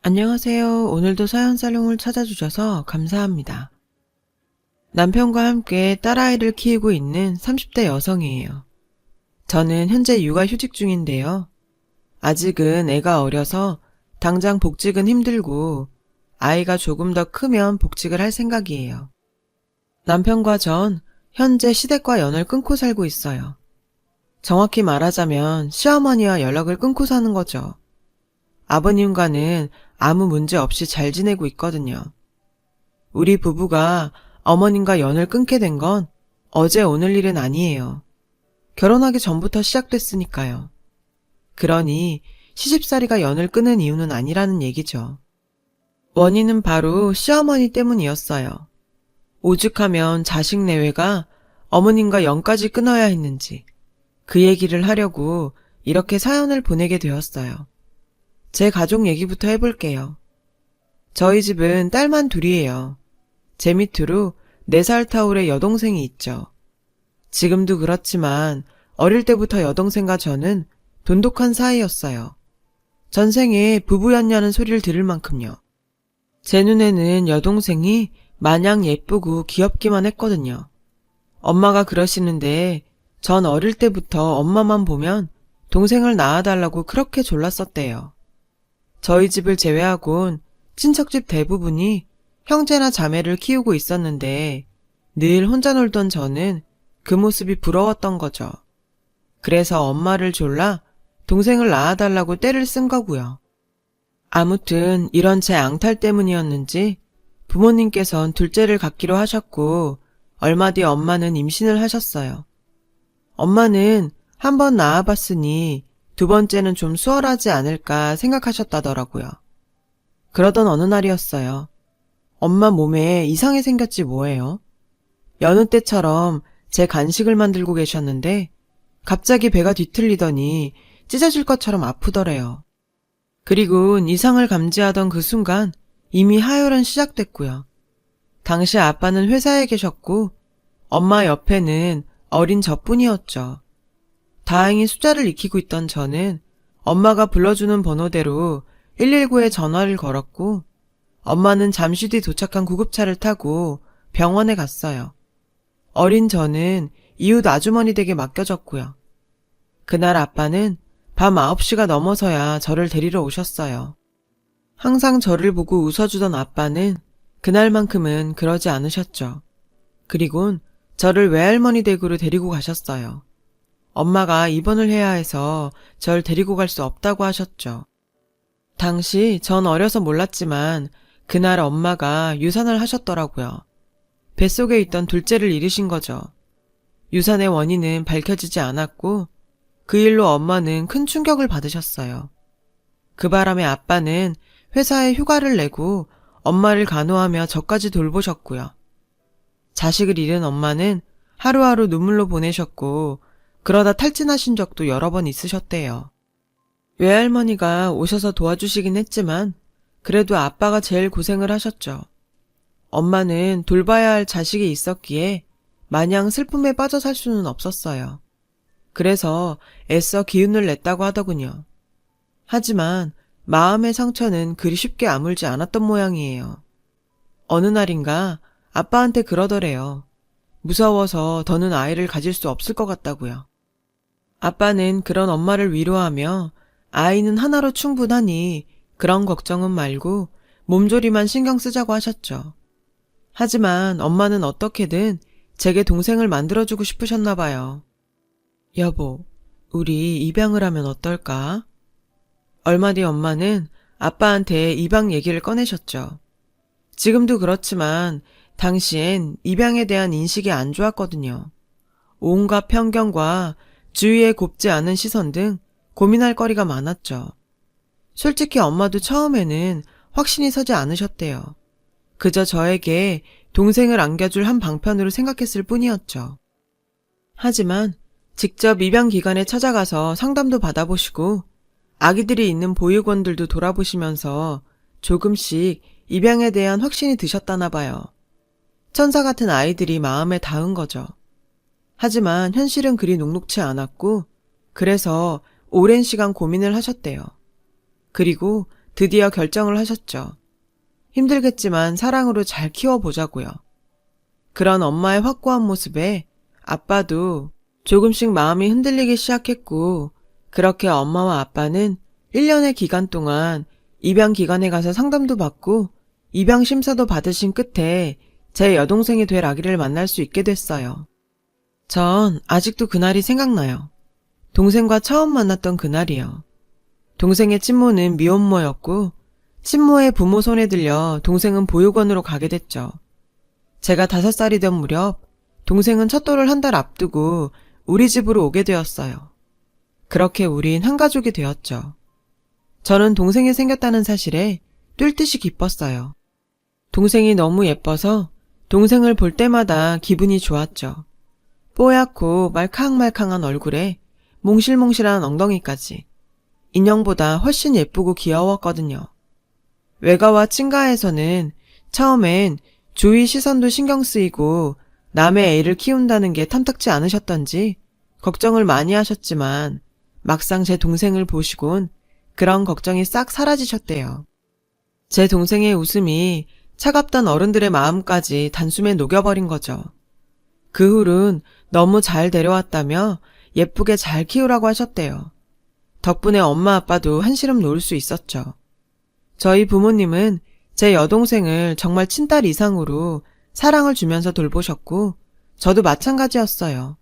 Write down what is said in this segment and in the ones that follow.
안녕하세요. 오늘도 사연살롱을 찾아주셔서 감사합니다. 남편과 함께 딸아이를 키우고 있는 30대 여성이에요. 저는 현재 육아휴직 중인데요. 아직은 애가 어려서 당장 복직은 힘들고 아이가 조금 더 크면 복직을 할 생각이에요. 남편과 전 현재 시댁과 연을 끊고 살고 있어요. 정확히 말하자면 시어머니와 연락을 끊고 사는 거죠. 아버님과는 아무 문제 없이 잘 지내고 있거든요. 우리 부부가 어머님과 연을 끊게 된 건 어제 오늘 일은 아니에요. 결혼하기 전부터 시작됐으니까요. 그러니 시집살이가 연을 끊은 이유는 아니라는 얘기죠. 원인은 바로 시어머니 때문이었어요. 오죽하면 자식 내외가 어머님과 연까지 끊어야 했는지 그 얘기를 하려고 이렇게 사연을 보내게 되었어요. 제 가족 얘기부터 해볼게요. 저희 집은 딸만 둘이에요. 제 밑으로 4살 타울의 여동생이 있죠. 지금도 그렇지만 어릴 때부터 여동생과 저는 돈독한 사이였어요. 전생에 부부였냐는 소리를 들을 만큼요. 제 눈에는 여동생이 마냥 예쁘고 귀엽기만 했거든요. 엄마가 그러시는데 전 어릴 때부터 엄마만 보면 동생을 낳아달라고 그렇게 졸랐었대요. 저희 집을 제외하곤 친척집 대부분이 형제나 자매를 키우고 있었는데 늘 혼자 놀던 저는 그 모습이 부러웠던 거죠. 그래서 엄마를 졸라 동생을 낳아달라고 떼를 쓴 거고요. 아무튼 이런 제 앙탈 때문이었는지 부모님께선 둘째를 갖기로 하셨고 얼마 뒤 엄마는 임신을 하셨어요. 엄마는 한 번 낳아봤으니 2번째는 좀 수월하지 않을까 생각하셨다더라고요. 그러던 어느 날이었어요. 엄마 몸에 이상이 생겼지 뭐예요. 여느 때처럼 제 간식을 만들고 계셨는데 갑자기 배가 뒤틀리더니 찢어질 것처럼 아프더래요. 그리곤 이상을 감지하던 그 순간 이미 하혈은 시작됐고요. 당시 아빠는 회사에 계셨고 엄마 옆에는 어린 저뿐이었죠. 다행히 숫자를 익히고 있던 저는 엄마가 불러주는 번호대로 119에 전화를 걸었고 엄마는 잠시 뒤 도착한 구급차를 타고 병원에 갔어요. 어린 저는 이웃 아주머니 댁에 맡겨졌고요. 그날 아빠는 밤 9시가 넘어서야 저를 데리러 오셨어요. 항상 저를 보고 웃어주던 아빠는 그날만큼은 그러지 않으셨죠. 그리곤 저를 외할머니 댁으로 데리고 가셨어요. 엄마가 입원을 해야 해서 절 데리고 갈 수 없다고 하셨죠. 당시 전 어려서 몰랐지만 그날 엄마가 유산을 하셨더라고요. 뱃속에 있던 둘째를 잃으신 거죠. 유산의 원인은 밝혀지지 않았고 그 일로 엄마는 큰 충격을 받으셨어요. 그 바람에 아빠는 회사에 휴가를 내고 엄마를 간호하며 저까지 돌보셨고요. 자식을 잃은 엄마는 하루하루 눈물로 보내셨고 그러다 탈진하신 적도 여러 번 있으셨대요. 외할머니가 오셔서 도와주시긴 했지만 그래도 아빠가 제일 고생을 하셨죠. 엄마는 돌봐야 할 자식이 있었기에 마냥 슬픔에 빠져 살 수는 없었어요. 그래서 애써 기운을 냈다고 하더군요. 하지만 마음의 상처는 그리 쉽게 아물지 않았던 모양이에요. 어느 날인가 아빠한테 그러더래요. 무서워서 더는 아이를 가질 수 없을 것 같다고요. 아빠는 그런 엄마를 위로하며 아이는 하나로 충분하니 그런 걱정은 말고 몸조리만 신경 쓰자고 하셨죠. 하지만 엄마는 어떻게든 제게 동생을 만들어주고 싶으셨나 봐요. 여보, 우리 입양을 하면 어떨까? 얼마 뒤 엄마는 아빠한테 입양 얘기를 꺼내셨죠. 지금도 그렇지만 당시엔 입양에 대한 인식이 안 좋았거든요. 온갖 편견과 주위에 곱지 않은 시선 등 고민할 거리가 많았죠. 솔직히 엄마도 처음에는 확신이 서지 않으셨대요. 그저 저에게 동생을 안겨줄 한 방편으로 생각했을 뿐이었죠. 하지만 직접 입양기관에 찾아가서 상담도 받아보시고 아기들이 있는 보육원들도 돌아보시면서 조금씩 입양에 대한 확신이 드셨다나 봐요. 천사 같은 아이들이 마음에 닿은 거죠. 하지만 현실은 그리 녹록치 않았고 그래서 오랜 시간 고민을 하셨대요. 그리고 드디어 결정을 하셨죠. 힘들겠지만 사랑으로 잘 키워보자고요. 그런 엄마의 확고한 모습에 아빠도 조금씩 마음이 흔들리기 시작했고, 그렇게 엄마와 아빠는 1년의 기간 동안 입양기관에 가서 상담도 받고 입양 심사도 받으신 끝에 제 여동생이 될 아기를 만날 수 있게 됐어요. 전 아직도 그날이 생각나요. 동생과 처음 만났던 그날이요. 동생의 친모는 미혼모였고 친모의 부모 손에 들려 동생은 보육원으로 가게 됐죠. 제가 5살이던 무렵 동생은 첫돌을 한 달 앞두고 우리 집으로 오게 되었어요. 그렇게 우린 한 가족이 되었죠. 저는 동생이 생겼다는 사실에 뛸 듯이 기뻤어요. 동생이 너무 예뻐서 동생을 볼 때마다 기분이 좋았죠. 뽀얗고 말캉말캉한 얼굴에 몽실몽실한 엉덩이까지 인형보다 훨씬 예쁘고 귀여웠거든요. 외가와 친가에서는 처음엔 주위 시선도 신경 쓰이고 남의 애를 키운다는 게 탐탁지 않으셨던지 걱정을 많이 하셨지만 막상 제 동생을 보시곤 그런 걱정이 싹 사라지셨대요. 제 동생의 웃음이 차갑던 어른들의 마음까지 단숨에 녹여버린 거죠. 그 후론 너무 잘 데려왔다며 예쁘게 잘 키우라고 하셨대요. 덕분에 엄마 아빠도 한시름 놓을 수 있었죠. 저희 부모님은 제 여동생을 정말 친딸 이상으로 사랑을 주면서 돌보셨고 저도 마찬가지였어요.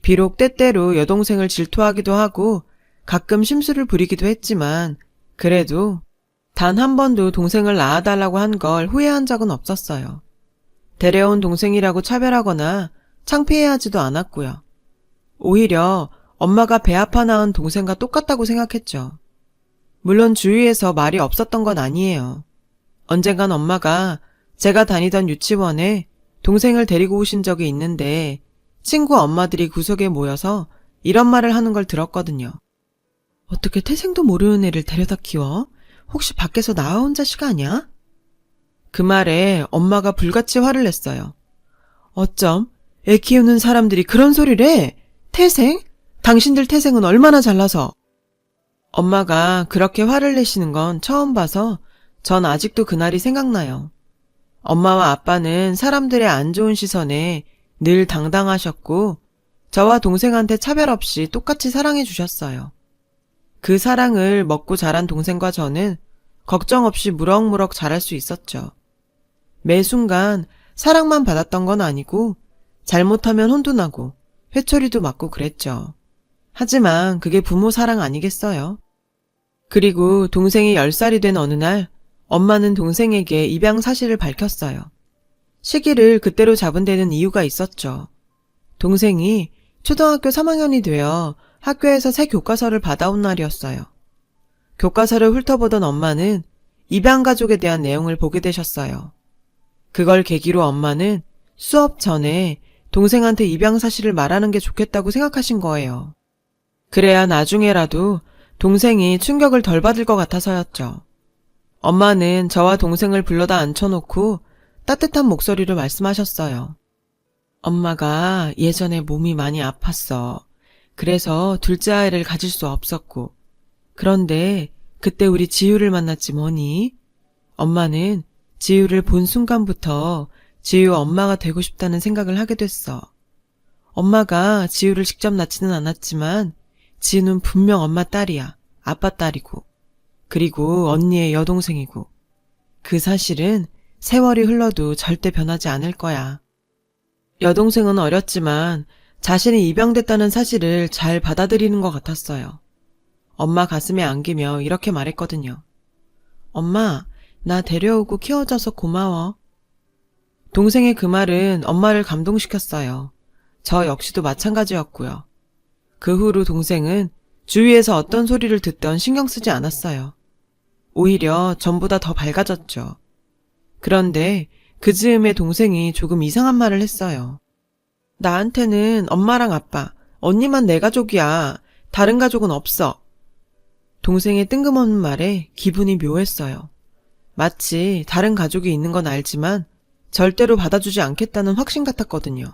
비록 때때로 여동생을 질투하기도 하고 가끔 심술을 부리기도 했지만 그래도 단 한 번도 동생을 낳아달라고 한 걸 후회한 적은 없었어요. 데려온 동생이라고 차별하거나 창피해하지도 않았고요. 오히려 엄마가 배 아파 낳은 동생과 똑같다고 생각했죠. 물론 주위에서 말이 없었던 건 아니에요. 언젠간 엄마가 제가 다니던 유치원에 동생을 데리고 오신 적이 있는데 친구 엄마들이 구석에 모여서 이런 말을 하는 걸 들었거든요. 어떻게 태생도 모르는 애를 데려다 키워? 혹시 밖에서 낳아온 자식 아니야? 그 말에 엄마가 불같이 화를 냈어요. 어쩜 애 키우는 사람들이 그런 소리를 해? 태생? 당신들 태생은 얼마나 잘나서? 엄마가 그렇게 화를 내시는 건 처음 봐서 전 아직도 그날이 생각나요. 엄마와 아빠는 사람들의 안 좋은 시선에 늘 당당하셨고 저와 동생한테 차별 없이 똑같이 사랑해 주셨어요. 그 사랑을 먹고 자란 동생과 저는 걱정 없이 무럭무럭 자랄 수 있었죠. 매 순간 사랑만 받았던 건 아니고 잘못하면 혼도 나고 회초리도 맞고 그랬죠. 하지만 그게 부모 사랑 아니겠어요? 그리고 동생이 10살이 된 어느 날 엄마는 동생에게 입양 사실을 밝혔어요. 시기를 그때로 잡은 데는 이유가 있었죠. 동생이 초등학교 3학년이 되어 학교에서 새 교과서를 받아온 날이었어요. 교과서를 훑어보던 엄마는 입양 가족에 대한 내용을 보게 되셨어요. 그걸 계기로 엄마는 수업 전에 동생한테 입양 사실을 말하는 게 좋겠다고 생각하신 거예요. 그래야 나중에라도 동생이 충격을 덜 받을 것 같아서였죠. 엄마는 저와 동생을 불러다 앉혀놓고 따뜻한 목소리로 말씀하셨어요. 엄마가 예전에 몸이 많이 아팠어. 그래서 둘째 아이를 가질 수 없었고. 그런데 그때 우리 지유를 만났지 뭐니? 엄마는 지유를 본 순간부터 지유 엄마가 되고 싶다는 생각을 하게 됐어. 엄마가 지유를 직접 낳지는 않았지만 지유는 분명 엄마 딸이야. 아빠 딸이고. 그리고 언니의 여동생이고. 그 사실은 세월이 흘러도 절대 변하지 않을 거야. 여동생은 어렸지만 자신이 입양됐다는 사실을 잘 받아들이는 것 같았어요. 엄마 가슴에 안기며 이렇게 말했거든요. 엄마, 나 데려오고 키워줘서 고마워. 동생의 그 말은 엄마를 감동시켰어요. 저 역시도 마찬가지였고요. 그 후로 동생은 주위에서 어떤 소리를 듣던 신경 쓰지 않았어요. 오히려 전보다 더 밝아졌죠. 그런데 그 즈음에 동생이 조금 이상한 말을 했어요. 나한테는 엄마랑 아빠, 언니만 내 가족이야. 다른 가족은 없어. 동생의 뜬금없는 말에 기분이 묘했어요. 마치 다른 가족이 있는 건 알지만 절대로 받아주지 않겠다는 확신 같았거든요.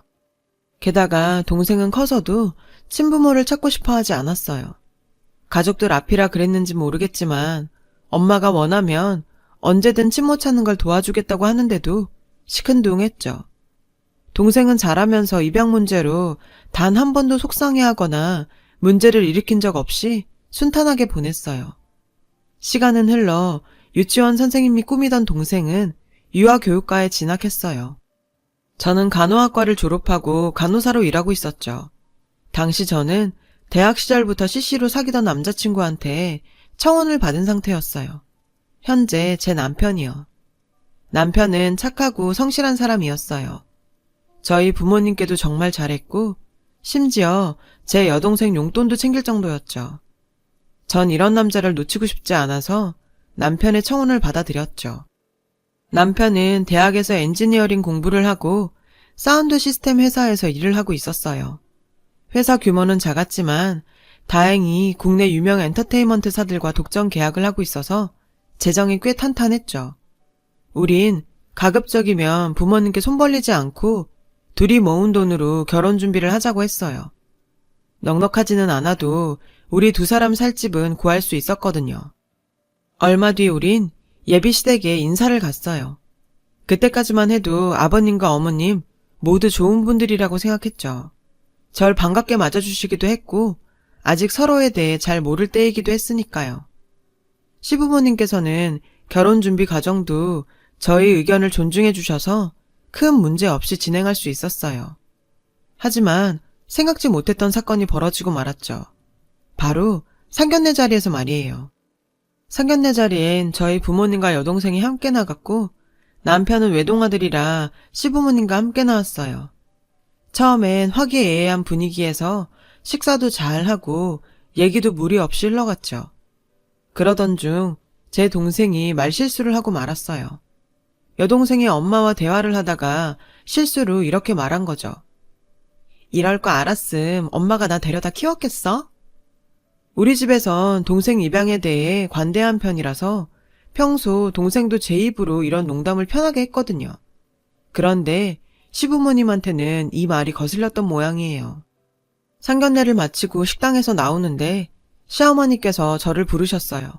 게다가 동생은 커서도 친부모를 찾고 싶어 하지 않았어요. 가족들 앞이라 그랬는지 모르겠지만 엄마가 원하면 언제든 친모 찾는 걸 도와주겠다고 하는데도 시큰둥했죠. 동생은 자라면서 입양 문제로 단 한 번도 속상해하거나 문제를 일으킨 적 없이 순탄하게 보냈어요. 시간은 흘러 유치원 선생님이 꿈이던 동생은 유아교육과에 진학했어요. 저는 간호학과를 졸업하고 간호사로 일하고 있었죠. 당시 저는 대학 시절부터 CC로 사귀던 남자친구한테 청혼을 받은 상태였어요. 현재 제 남편이요. 남편은 착하고 성실한 사람이었어요. 저희 부모님께도 정말 잘했고 심지어 제 여동생 용돈도 챙길 정도였죠. 전 이런 남자를 놓치고 싶지 않아서 남편의 청혼을 받아들였죠. 남편은 대학에서 엔지니어링 공부를 하고 사운드 시스템 회사에서 일을 하고 있었어요. 회사 규모는 작았지만 다행히 국내 유명 엔터테인먼트사들과 독점 계약을 하고 있어서 재정이 꽤 탄탄했죠. 우린 가급적이면 부모님께 손 벌리지 않고 둘이 모은 돈으로 결혼 준비를 하자고 했어요. 넉넉하지는 않아도 우리 두 사람 살 집은 구할 수 있었거든요. 얼마 뒤 우린 예비시댁에 인사를 갔어요. 그때까지만 해도 아버님과 어머님 모두 좋은 분들이라고 생각했죠. 절 반갑게 맞아주시기도 했고 아직 서로에 대해 잘 모를 때이기도 했으니까요. 시부모님께서는 결혼 준비 과정도 저희 의견을 존중해 주셔서 큰 문제 없이 진행할 수 있었어요. 하지만 생각지 못했던 사건이 벌어지고 말았죠. 바로 상견례 자리에서 말이에요. 상견례 자리엔 저희 부모님과 여동생이 함께 나갔고 남편은 외동아들이라 시부모님과 함께 나왔어요. 처음엔 화기애애한 분위기에서 식사도 잘하고 얘기도 무리 없이 흘러갔죠. 그러던 중 제 동생이 말실수를 하고 말았어요. 여동생이 엄마와 대화를 하다가 실수로 이렇게 말한 거죠. 이럴 거 알았음 엄마가 나 데려다 키웠겠어? 우리 집에선 동생 입양에 대해 관대한 편이라서 평소 동생도 제 입으로 이런 농담을 편하게 했거든요. 그런데 시부모님한테는 이 말이 거슬렸던 모양이에요. 상견례를 마치고 식당에서 나오는데 시어머니께서 저를 부르셨어요.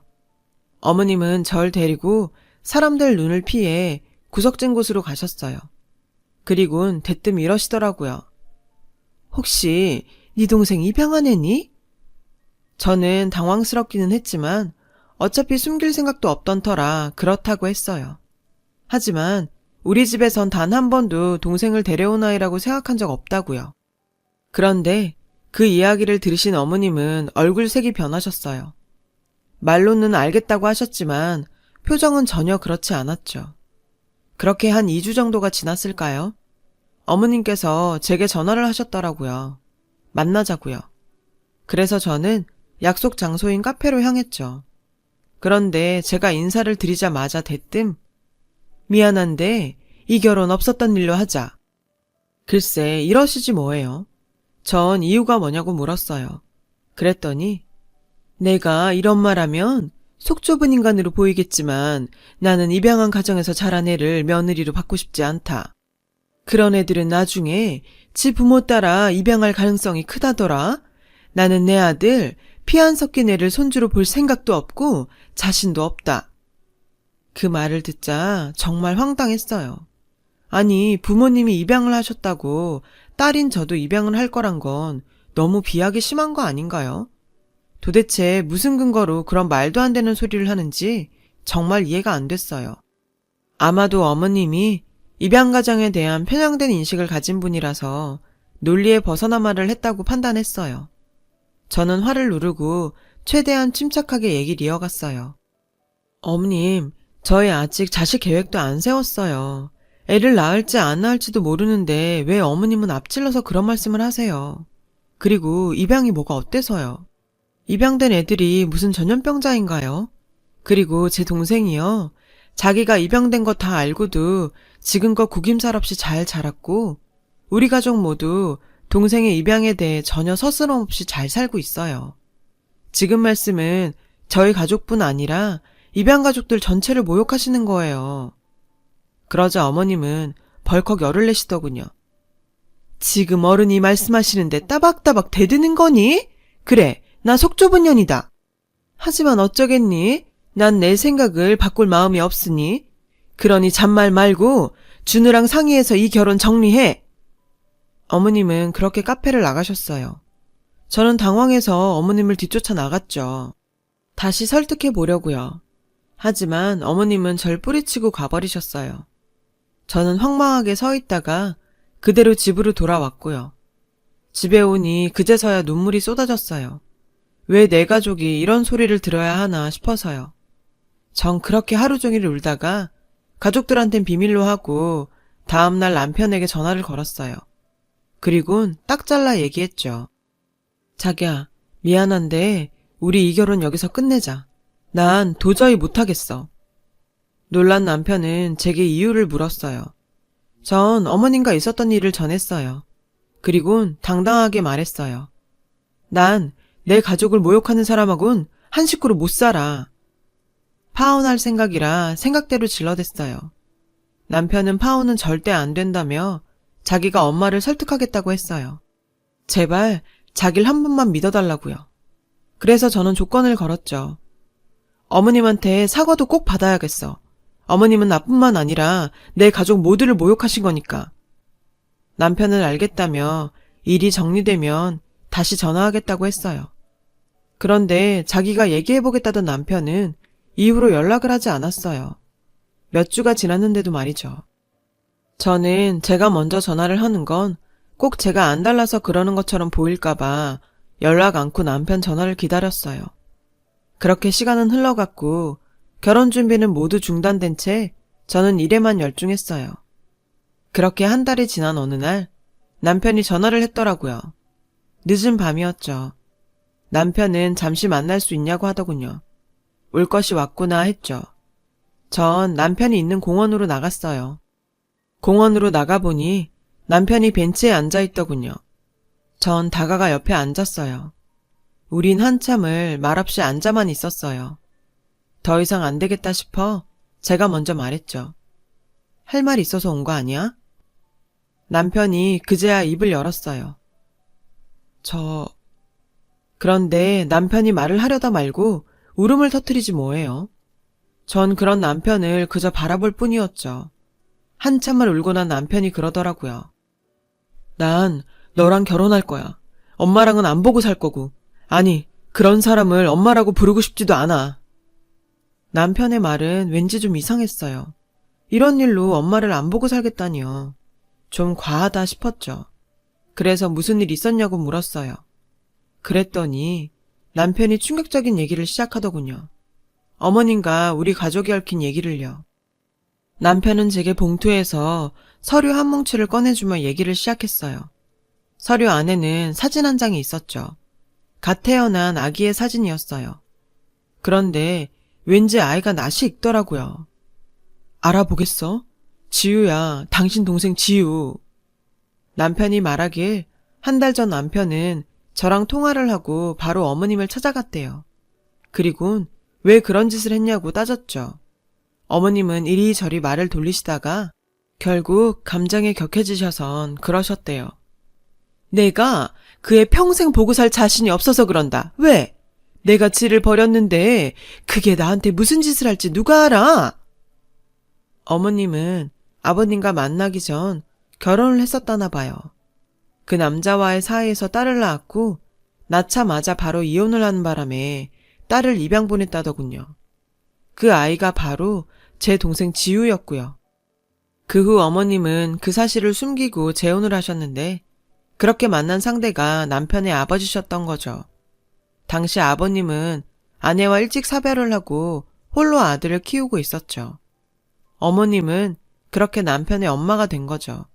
어머님은 절 데리고 사람들 눈을 피해 구석진 곳으로 가셨어요. 그리곤 대뜸 이러시더라고요. 혹시 네 동생 입양한 애니? 저는 당황스럽기는 했지만 어차피 숨길 생각도 없던 터라 그렇다고 했어요. 하지만 우리 집에선 단 한 번도 동생을 데려온 아이라고 생각한 적 없다고요. 그런데 그 이야기를 들으신 어머님은 얼굴색이 변하셨어요. 말로는 알겠다고 하셨지만 표정은 전혀 그렇지 않았죠. 그렇게 한 2주 정도가 지났을까요? 어머님께서 제게 전화를 하셨더라고요. 만나자고요. 그래서 저는 약속 장소인 카페로 향했죠. 그런데 제가 인사를 드리자마자 대뜸 미안한데 이 결혼 없었던 일로 하자. 글쎄 이러시지 뭐예요. 전 이유가 뭐냐고 물었어요. 그랬더니 내가 이런 말하면 속 좁은 인간으로 보이겠지만 나는 입양한 가정에서 자란 애를 며느리로 받고 싶지 않다. 그런 애들은 나중에 지 부모 따라 입양할 가능성이 크다더라. 나는 내 아들 피 안 섞인 애를 손주로 볼 생각도 없고 자신도 없다. 그 말을 듣자 정말 황당했어요. 아니 부모님이 입양을 하셨다고 딸인 저도 입양을 할 거란 건 너무 비하기 심한 거 아닌가요? 도대체 무슨 근거로 그런 말도 안 되는 소리를 하는지 정말 이해가 안 됐어요. 아마도 어머님이 입양가정에 대한 편향된 인식을 가진 분이라서 논리에 벗어난 말을 했다고 판단했어요. 저는 화를 누르고 최대한 침착하게 얘기를 이어갔어요. 어머님, 저희 아직 자식 계획도 안 세웠어요. 애를 낳을지 안 낳을지도 모르는데 왜 어머님은 앞질러서 그런 말씀을 하세요. 그리고 입양이 뭐가 어때서요? 입양된 애들이 무슨 전염병자인가요? 그리고 제 동생이요. 자기가 입양된 거 다 알고도 지금껏 구김살 없이 잘 자랐고 우리 가족 모두 동생의 입양에 대해 전혀 서스럼 없이 잘 살고 있어요. 지금 말씀은 저희 가족뿐 아니라 입양 가족들 전체를 모욕하시는 거예요. 그러자 어머님은 벌컥 열을 내시더군요. 지금 어른이 말씀하시는데 따박따박 대드는 거니? 그래, 나 속 좁은 년이다. 하지만 어쩌겠니? 난 내 생각을 바꿀 마음이 없으니. 그러니 잔말 말고 준우랑 상의해서 이 결혼 정리해. 어머님은 그렇게 카페를 나가셨어요. 저는 당황해서 어머님을 뒤쫓아 나갔죠. 다시 설득해 보려고요. 하지만 어머님은 절 뿌리치고 가버리셨어요. 저는 황망하게 서 있다가 그대로 집으로 돌아왔고요. 집에 오니 그제서야 눈물이 쏟아졌어요. 왜 내 가족이 이런 소리를 들어야 하나 싶어서요. 전 그렇게 하루 종일 울다가 가족들한텐 비밀로 하고 다음날 남편에게 전화를 걸었어요. 그리곤 딱 잘라 얘기했죠. 자기야, 미안한데 우리 이 결혼 여기서 끝내자. 난 도저히 못하겠어. 놀란 남편은 제게 이유를 물었어요. 전 어머님과 있었던 일을 전했어요. 그리곤 당당하게 말했어요. 난 내 가족을 모욕하는 사람하고는 한 식구로 못 살아. 파혼할 생각이라 생각대로 질러댔어요. 남편은 파혼은 절대 안 된다며 자기가 엄마를 설득하겠다고 했어요. 제발 자기를 한 번만 믿어달라고요. 그래서 저는 조건을 걸었죠. 어머님한테 사과도 꼭 받아야겠어. 어머님은 나뿐만 아니라 내 가족 모두를 모욕하신 거니까. 남편은 알겠다며 일이 정리되면 다시 전화하겠다고 했어요. 그런데 자기가 얘기해보겠다던 남편은 이후로 연락을 하지 않았어요. 몇 주가 지났는데도 말이죠. 저는 제가 먼저 전화를 하는 건 꼭 제가 안 달라서 그러는 것처럼 보일까봐 연락 않고 남편 전화를 기다렸어요. 그렇게 시간은 흘러갔고 결혼 준비는 모두 중단된 채 저는 일에만 열중했어요. 그렇게 한 달이 지난 어느 날 남편이 전화를 했더라고요. 늦은 밤이었죠. 남편은 잠시 만날 수 있냐고 하더군요. 올 것이 왔구나 했죠. 전 남편이 있는 공원으로 나갔어요. 공원으로 나가보니 남편이 벤치에 앉아있더군요. 전 다가가 옆에 앉았어요. 우린 한참을 말없이 앉아만 있었어요. 더 이상 안 되겠다 싶어 제가 먼저 말했죠. 할 말 있어서 온 거 아니야? 남편이 그제야 입을 열었어요. 그런데 남편이 말을 하려다 말고 울음을 터뜨리지 뭐예요. 전 그런 남편을 그저 바라볼 뿐이었죠. 한참을 울고 난 남편이 그러더라고요. 난 너랑 결혼할 거야. 엄마랑은 안 보고 살 거고. 아니, 그런 사람을 엄마라고 부르고 싶지도 않아. 남편의 말은 왠지 좀 이상했어요. 이런 일로 엄마를 안 보고 살겠다니요. 좀 과하다 싶었죠. 그래서 무슨 일 있었냐고 물었어요. 그랬더니 남편이 충격적인 얘기를 시작하더군요. 어머님과 우리 가족이 얽힌 얘기를요. 남편은 제게 봉투에서 서류 한 뭉치를 꺼내주며 얘기를 시작했어요. 서류 안에는 사진 한 장이 있었죠. 갓 태어난 아기의 사진이었어요. 그런데 왠지 아이가 낯이 익더라고요. 알아보겠어? 지우야, 당신 동생 지우. 남편이 말하길 한 달 전 남편은 저랑 통화를 하고 바로 어머님을 찾아갔대요. 그리곤 왜 그런 짓을 했냐고 따졌죠. 어머님은 이리저리 말을 돌리시다가 결국 감정에 격해지셔선 그러셨대요. 내가 그 애 평생 보고 살 자신이 없어서 그런다. 왜? 내가 지를 버렸는데 그게 나한테 무슨 짓을 할지 누가 알아? 어머님은 아버님과 만나기 전 결혼을 했었다나 봐요. 그 남자와의 사이에서 딸을 낳았고 낳자마자 바로 이혼을 하는 바람에 딸을 입양 보냈다더군요. 그 아이가 바로 제 동생 지우였고요. 그 후 어머님은 그 사실을 숨기고 재혼을 하셨는데 그렇게 만난 상대가 남편의 아버지셨던 거죠. 당시 아버님은 아내와 일찍 사별을 하고 홀로 아들을 키우고 있었죠. 어머님은 그렇게 남편의 엄마가 된 거죠.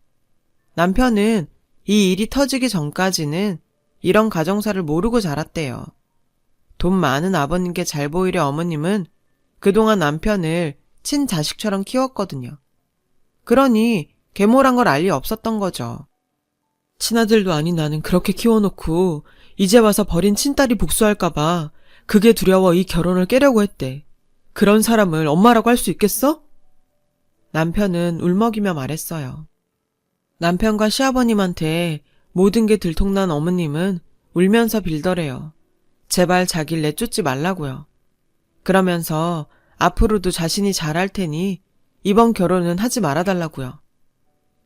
남편은 이 일이 터지기 전까지는 이런 가정사를 모르고 자랐대요. 돈 많은 아버님께 잘 보이려 어머님은 그동안 남편을 친자식처럼 키웠거든요. 그러니 계모란 걸 알 리 없었던 거죠. 친아들도 아닌 나는 그렇게 키워놓고 이제 와서 버린 친딸이 복수할까봐 그게 두려워 이 결혼을 깨려고 했대. 그런 사람을 엄마라고 할 수 있겠어? 남편은 울먹이며 말했어요. 남편과 시아버님한테 모든 게 들통난 어머님은 울면서 빌더래요. 제발 자기를 내쫓지 말라고요. 그러면서 앞으로도 자신이 잘할 테니 이번 결혼은 하지 말아달라고요.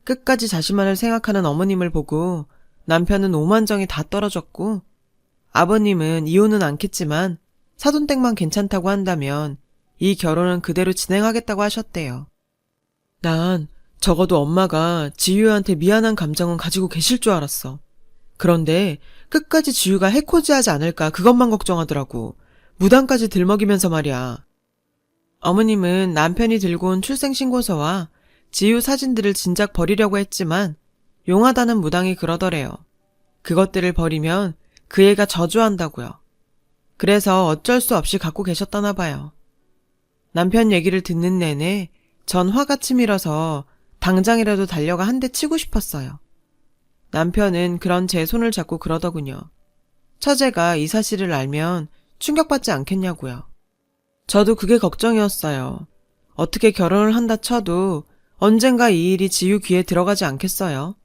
끝까지 자신만을 생각하는 어머님을 보고 남편은 오만정이 다 떨어졌고, 아버님은 이혼은 않겠지만 사돈댁만 괜찮다고 한다면 이 결혼은 그대로 진행하겠다고 하셨대요. 난 적어도 엄마가 지유한테 미안한 감정은 가지고 계실 줄 알았어. 그런데 끝까지 지유가 해코지하지 않을까 그것만 걱정하더라고. 무당까지 들먹이면서 말이야. 어머님은 남편이 들고 온 출생신고서와 지유 사진들을 진작 버리려고 했지만 용하다는 무당이 그러더래요. 그것들을 버리면 그 애가 저주한다고요. 그래서 어쩔 수 없이 갖고 계셨다나 봐요. 남편 얘기를 듣는 내내 전 화가 치밀어서 당장이라도 달려가 한 대 치고 싶었어요. 남편은 그런 제 손을 잡고 그러더군요. 처제가 이 사실을 알면 충격받지 않겠냐고요. 저도 그게 걱정이었어요. 어떻게 결혼을 한다 쳐도 언젠가 이 일이 지유 귀에 들어가지 않겠어요.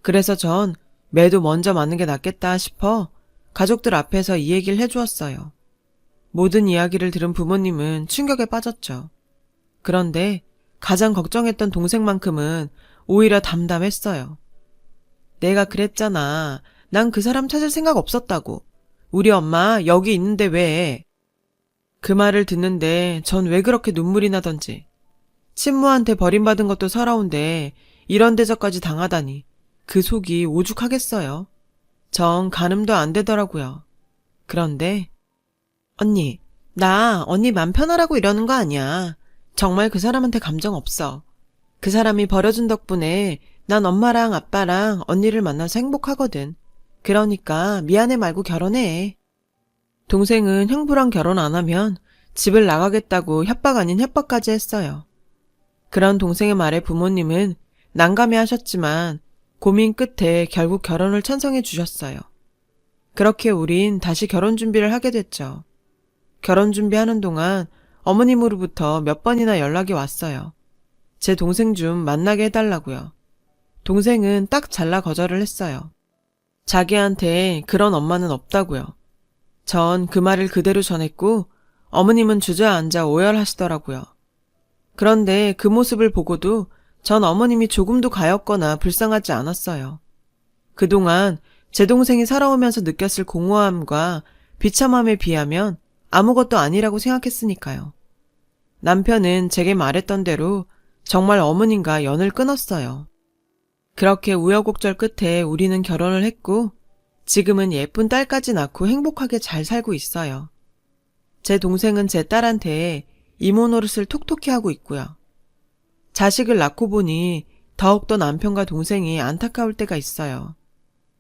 그래서 전 매도 먼저 맞는 게 낫겠다 싶어 가족들 앞에서 이 얘기를 해주었어요. 모든 이야기를 들은 부모님은 충격에 빠졌죠. 그런데 가장 걱정했던 동생만큼은 오히려 담담했어요. 내가 그랬잖아. 난 그 사람 찾을 생각 없었다고. 우리 엄마 여기 있는데 왜? 그 말을 듣는데 전 왜 그렇게 눈물이 나던지. 친모한테 버림받은 것도 서러운데 이런 대접까지 당하다니 그 속이 오죽하겠어요. 정 가늠도 안 되더라고요. 그런데 언니, 나 언니 맘 편하라고 이러는 거 아니야. 정말 그 사람한테 감정 없어. 그 사람이 버려준 덕분에 난 엄마랑 아빠랑 언니를 만나서 행복하거든. 그러니까 미안해 말고 결혼해. 동생은 형부랑 결혼 안 하면 집을 나가겠다고 협박 아닌 협박까지 했어요. 그런 동생의 말에 부모님은 난감해 하셨지만 고민 끝에 결국 결혼을 찬성해 주셨어요. 그렇게 우린 다시 결혼 준비를 하게 됐죠. 결혼 준비하는 동안 어머님으로부터 몇 번이나 연락이 왔어요. 제 동생 좀 만나게 해달라고요. 동생은 딱 잘라 거절을 했어요. 자기한테 그런 엄마는 없다고요. 전 그 말을 그대로 전했고 어머님은 주저앉아 오열하시더라고요. 그런데 그 모습을 보고도 전 어머님이 조금도 가엾거나 불쌍하지 않았어요. 그동안 제 동생이 살아오면서 느꼈을 공허함과 비참함에 비하면 아무것도 아니라고 생각했으니까요. 남편은 제게 말했던 대로 정말 어머님과 연을 끊었어요. 그렇게 우여곡절 끝에 우리는 결혼을 했고 지금은 예쁜 딸까지 낳고 행복하게 잘 살고 있어요. 제 동생은 제 딸한테 이모 노릇을 톡톡히 하고 있고요. 자식을 낳고 보니 더욱더 남편과 동생이 안타까울 때가 있어요.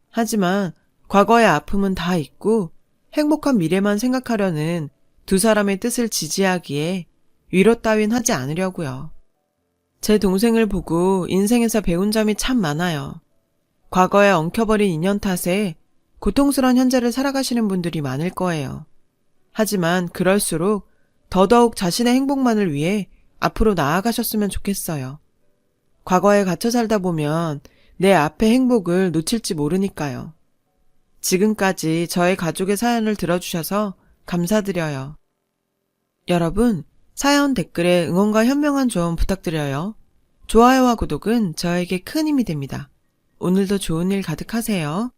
하지만 과거의 아픔은 다 잊고 행복한 미래만 생각하려는 두 사람의 뜻을 지지하기에 위로 따윈 하지 않으려고요. 제 동생을 보고 인생에서 배운 점이 참 많아요. 과거에 엉켜버린 인연 탓에 고통스러운 현재를 살아가시는 분들이 많을 거예요. 하지만 그럴수록 더더욱 자신의 행복만을 위해 앞으로 나아가셨으면 좋겠어요. 과거에 갇혀 살다 보면 내 앞의 행복을 놓칠지 모르니까요. 지금까지 저의 가족의 사연을 들어주셔서 감사드려요. 여러분, 사연 댓글에 응원과 현명한 조언 부탁드려요. 좋아요와 구독은 저에게 큰 힘이 됩니다. 오늘도 좋은 일 가득하세요.